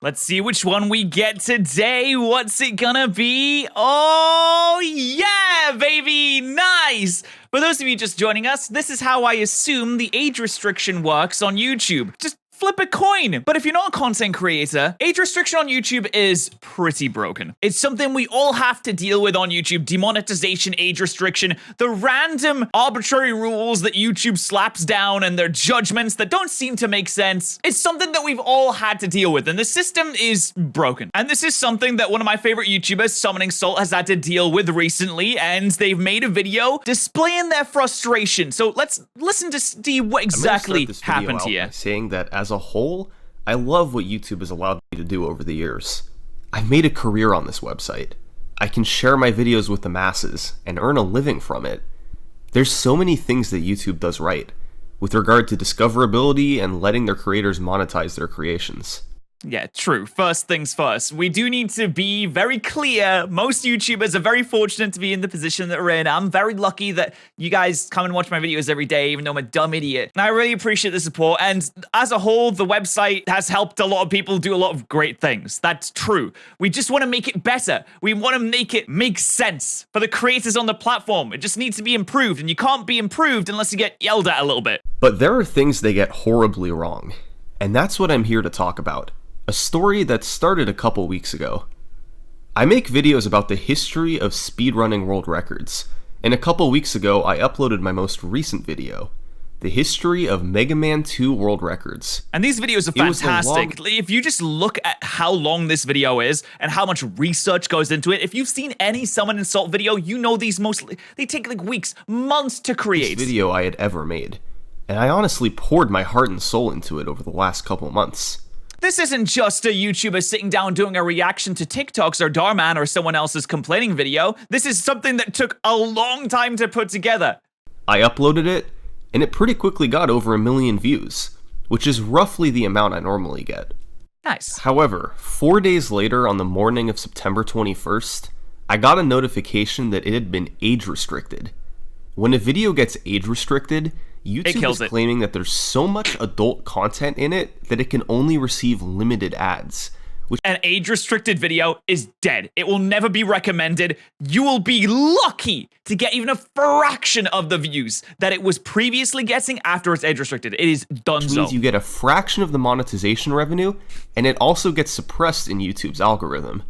Let's see which one we get today. What's it gonna be? Oh, yeah, baby. Nice. For those of you just joining us, this is how I assume the age restriction works on YouTube. Just flip a coin. But if you're not a content creator, age restriction on YouTube is pretty broken. It's something we all have to deal with on YouTube. Demonetization, age restriction, the random arbitrary rules that YouTube slaps down and their judgments that don't seem to make sense. It's something that we've all had to deal with, and the system is broken. And this is something that one of my favorite YouTubers, Summoning Salt, has had to deal with recently, and they've made a video displaying their frustration. So let's listen to see what exactly happened here. Saying that as a whole, I love what YouTube has allowed me to do over the years. I've made a career on this website. I can share my videos with the masses and earn a living from it. There's so many things that YouTube does right, with regard to discoverability and letting their creators monetize their creations. Yeah, true. First things first, we do need to be very clear. Most YouTubers are very fortunate to be in the position that we're in. I'm very lucky that you guys come and watch my videos every day, even though I'm a dumb idiot. And I really appreciate the support. And as a whole, the website has helped a lot of people do a lot of great things. That's true. We just want to make it better. We want to make it make sense for the creators on the platform. It just needs to be improved, and you can't be improved unless you get yelled at a little bit. But there are things they get horribly wrong. And that's what I'm here to talk about. A story that started a couple weeks ago. I make videos about the history of speedrunning world records, and a couple weeks ago I uploaded my most recent video, the history of Mega Man 2 world records. And these videos are fantastic. If you just look at how long this video is and how much research goes into it, if you've seen any Summon and Salt video, you know they take like weeks, months to create. This video I had ever made, and I honestly poured my heart and soul into it over the last couple months. This isn't just a YouTuber sitting down doing a reaction to TikToks or Darman or someone else's complaining video. This is something that took a long time to put together. I uploaded it, and it pretty quickly got over 1 million views, which is roughly the amount I normally get. Nice. However, 4 days later on the morning of September 21st, I got a notification that it had been age restricted. When a video gets age restricted, YouTube is claiming that there's so much adult content in it that it can only receive limited ads. An age-restricted video is dead. It will never be recommended. You will be lucky to get even a fraction of the views that it was previously getting after it's age-restricted. It is done. Which means you get a fraction of the monetization revenue, and it also gets suppressed in YouTube's algorithm.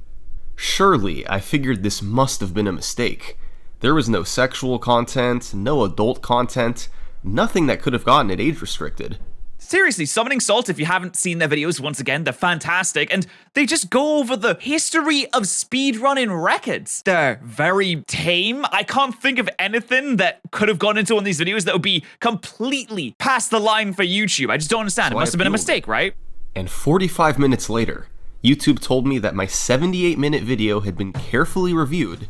Surely, I figured this must have been a mistake. There was no sexual content, no adult content, nothing that could have gotten it age restricted. Seriously, Summoning Salt, if you haven't seen their videos, once again, they're fantastic, and they just go over the history of speedrunning records. They're very tame. I can't think of anything that could have gone into one of these videos that would be completely past the line for YouTube. I just don't understand. So it must have been a mistake, right? And 45 minutes later, YouTube told me that my 78-minute video had been carefully reviewed,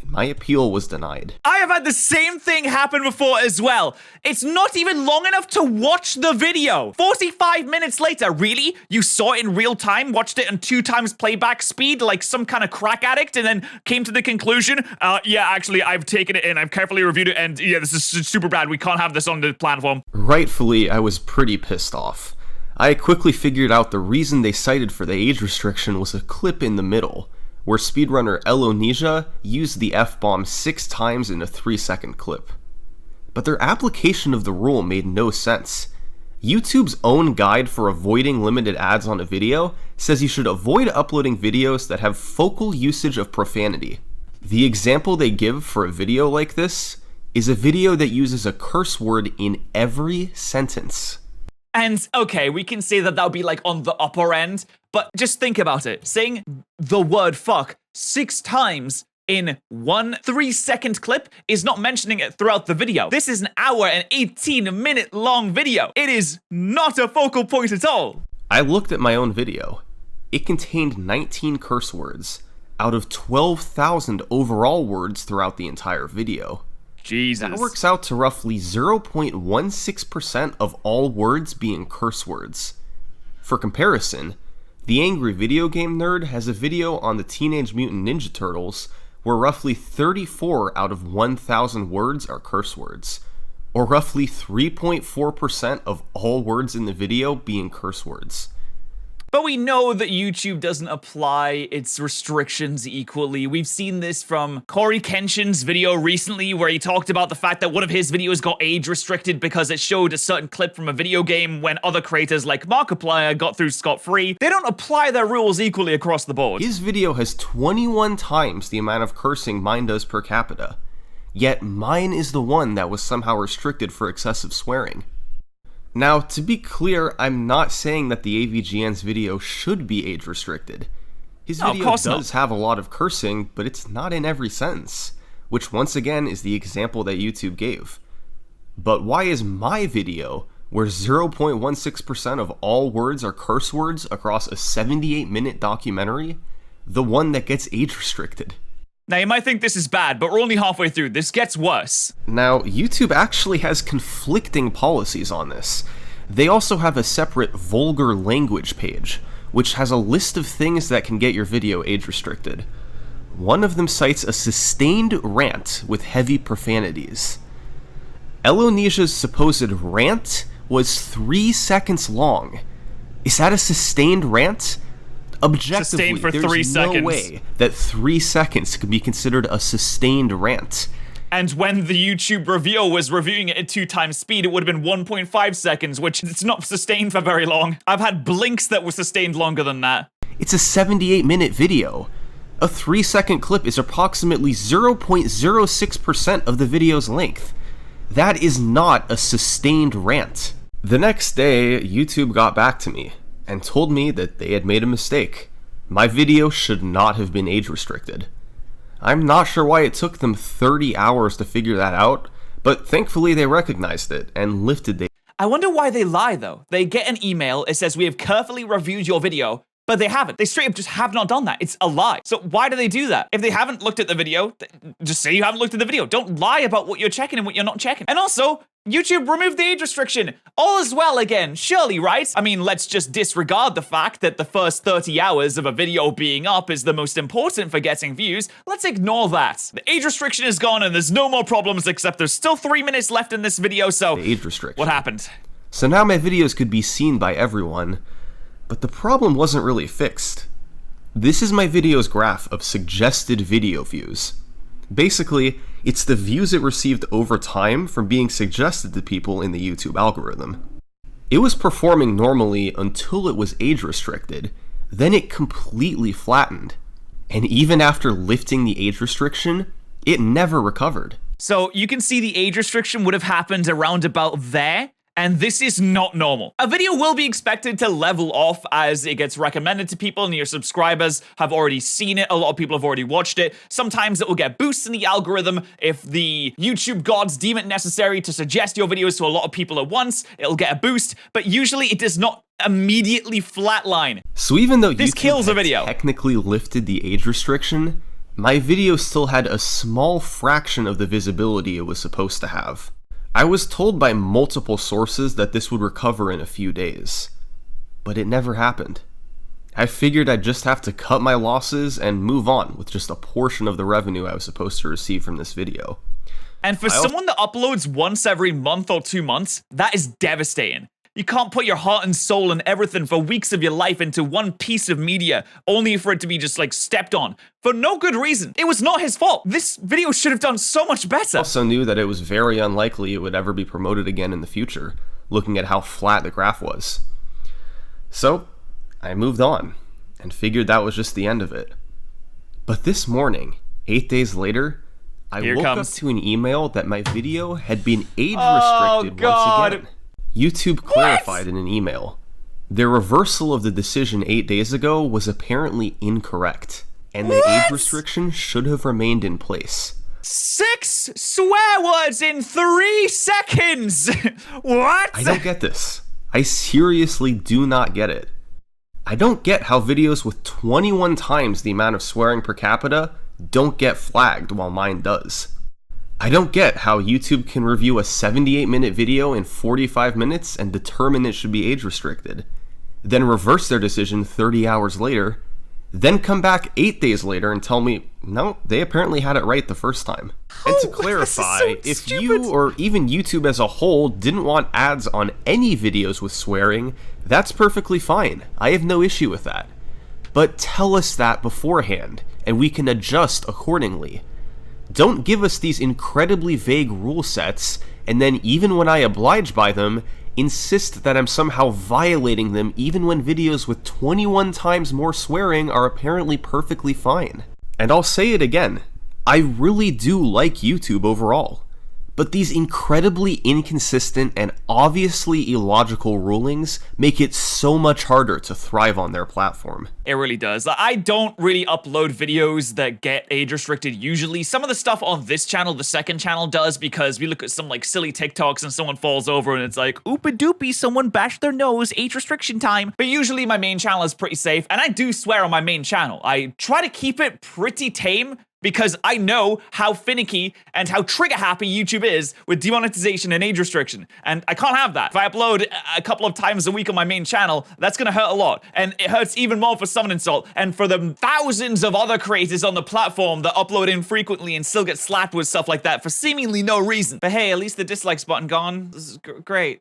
my appeal was denied. I have had the same thing happen before as well. It's not even long enough to watch the video. 45 minutes later, really? You saw it in real time, watched it in 2 times playback speed like some kind of crack addict, and then came to the conclusion, yeah, actually, I've taken it in, I've carefully reviewed it, and yeah, this is super bad. We can't have this on the platform. Rightfully, I was pretty pissed off. I quickly figured out the reason they cited for the age restriction was a clip in the middle, where speedrunner Elonesia used the F-bomb 6 times in a 3-second clip. But their application of the rule made no sense. YouTube's own guide for avoiding limited ads on a video says you should avoid uploading videos that have focal usage of profanity. The example they give for a video like this is a video that uses a curse word in every sentence. And okay, we can say that would be like on the upper end, but just think about it. Saying the word fuck 6 times in one 3-second clip is not mentioning it throughout the video. This is an hour and 18-minute long video. It is not a focal point at all. I looked at my own video. It contained 19 curse words out of 12,000 overall words throughout the entire video. Jesus. That works out to roughly 0.16% of all words being curse words. For comparison, the Angry Video Game Nerd has a video on the Teenage Mutant Ninja Turtles where roughly 34 out of 1,000 words are curse words, or roughly 3.4% of all words in the video being curse words. But we know that YouTube doesn't apply its restrictions equally. We've seen this from Corey Kenshin's video recently, where he talked about the fact that one of his videos got age restricted because it showed a certain clip from a video game when other creators like Markiplier got through scot-free. They don't apply their rules equally across the board. His video has 21 times the amount of cursing mine does per capita. Yet mine is the one that was somehow restricted for excessive swearing. Now, to be clear, I'm not saying that the AVGN's video should be age restricted. His video does have a lot of cursing, but it's not in every sentence, which once again is the example that YouTube gave. But why is my video, where 0.16% of all words are curse words across a 78-minute documentary, the one that gets age restricted? Now, you might think this is bad, but we're only halfway through. This gets worse. Now, YouTube actually has conflicting policies on this. They also have a separate vulgar language page, which has a list of things that can get your video age restricted. One of them cites a sustained rant with heavy profanities. Elonesia's supposed rant was 3 seconds long. Is that a sustained rant? Objectively, sustained for there's 3 no seconds. way that 3 seconds could be considered a sustained rant. And when the YouTube reviewer was reviewing it at 2 times speed, it would have been 1.5 seconds, which it's not sustained for very long. I've had blinks that were sustained longer than that. It's a 78-minute video. A 3-second clip is approximately 0.06% of the video's length. That is not a sustained rant. The next day, YouTube got back to me and told me that they had made a mistake. My video should not have been age restricted. I'm not sure why it took them 30 hours to figure that out, but thankfully they recognized it and lifted the... I wonder why they lie though. They get an email, it says we have carefully reviewed your video, but they haven't. They straight up just have not done that. It's a lie. So why do they do that? If they haven't looked at the video, just say you haven't looked at the video. Don't lie about what you're checking and what you're not checking. And also, YouTube removed the age restriction. All is well again, surely, right? I mean, let's just disregard the fact that the first 30 hours of a video being up is the most important for getting views. Let's ignore that. The age restriction is gone and there's no more problems, except there's still 3 minutes left in this video, so... The age restriction. What happened? So now my videos could be seen by everyone, but the problem wasn't really fixed. This is my video's graph of suggested video views. Basically, it's the views it received over time from being suggested to people in the YouTube algorithm. It was performing normally until it was age restricted, then it completely flattened. And even after lifting the age restriction, it never recovered. So you can see the age restriction would have happened around about there. And this is not normal. A video will be expected to level off as it gets recommended to people and your subscribers have already seen it. A lot of people have already watched it. Sometimes it will get boosts in the algorithm. If the YouTube gods deem it necessary to suggest your videos to a lot of people at once, it'll get a boost, but usually it does not immediately flatline. So even though this YouTube kills a video, technically lifted the age restriction, my video still had a small fraction of the visibility it was supposed to have. I was told by multiple sources that this would recover in a few days, but it never happened. I figured I'd just have to cut my losses and move on with just a portion of the revenue I was supposed to receive from this video. And for someone that uploads once every month or 2 months, that is devastating. You can't put your heart and soul and everything for weeks of your life into one piece of media, only for it to be just like stepped on for no good reason. It was not his fault. This video should have done so much better. I also knew that it was very unlikely it would ever be promoted again in the future, looking at how flat the graph was. So, I moved on, and figured that was just the end of it. But this morning, 8 days later, I woke up to an email that my video had been age restricted once again. YouTube clarified in an email. Their reversal of the decision 8 days ago was apparently incorrect, and the age restriction should have remained in place. 6 swear words in 3 seconds! What? I don't get this. I seriously do not get it. I don't get how videos with 21 times the amount of swearing per capita don't get flagged while mine does. I don't get how YouTube can review a 78-minute video in 45 minutes and determine it should be age restricted, then reverse their decision 30 hours later, then come back 8 days later and tell me, no, they apparently had it right the first time. And to clarify, if you or even YouTube as a whole didn't want ads on any videos with swearing, That's perfectly fine. I have no issue with that. But tell us that beforehand, and we can adjust accordingly. Don't give us these incredibly vague rule sets, and then even when I oblige by them, insist that I'm somehow violating them even when videos with 21 times more swearing are apparently perfectly fine. And I'll say it again, I really do like YouTube overall. But these incredibly inconsistent and obviously illogical rulings make it so much harder to thrive on their platform. It really does. I don't really upload videos that get age restricted usually. Some of the stuff on this channel, the second channel, does, because we look at some like silly TikToks and someone falls over and it's like, oopa doopy, someone bashed their nose, age restriction time. But usually my main channel is pretty safe, and I do swear on my main channel. I try to keep it pretty tame, because I know how finicky and how trigger happy YouTube is with demonetization and age restriction. And I can't have that. If I upload a couple of times a week on my main channel, that's gonna hurt a lot. And it hurts even more for Summon Insult and for the thousands of other creators on the platform that upload infrequently and still get slapped with stuff like that for seemingly no reason. But hey, at least the dislikes button gone. This is great.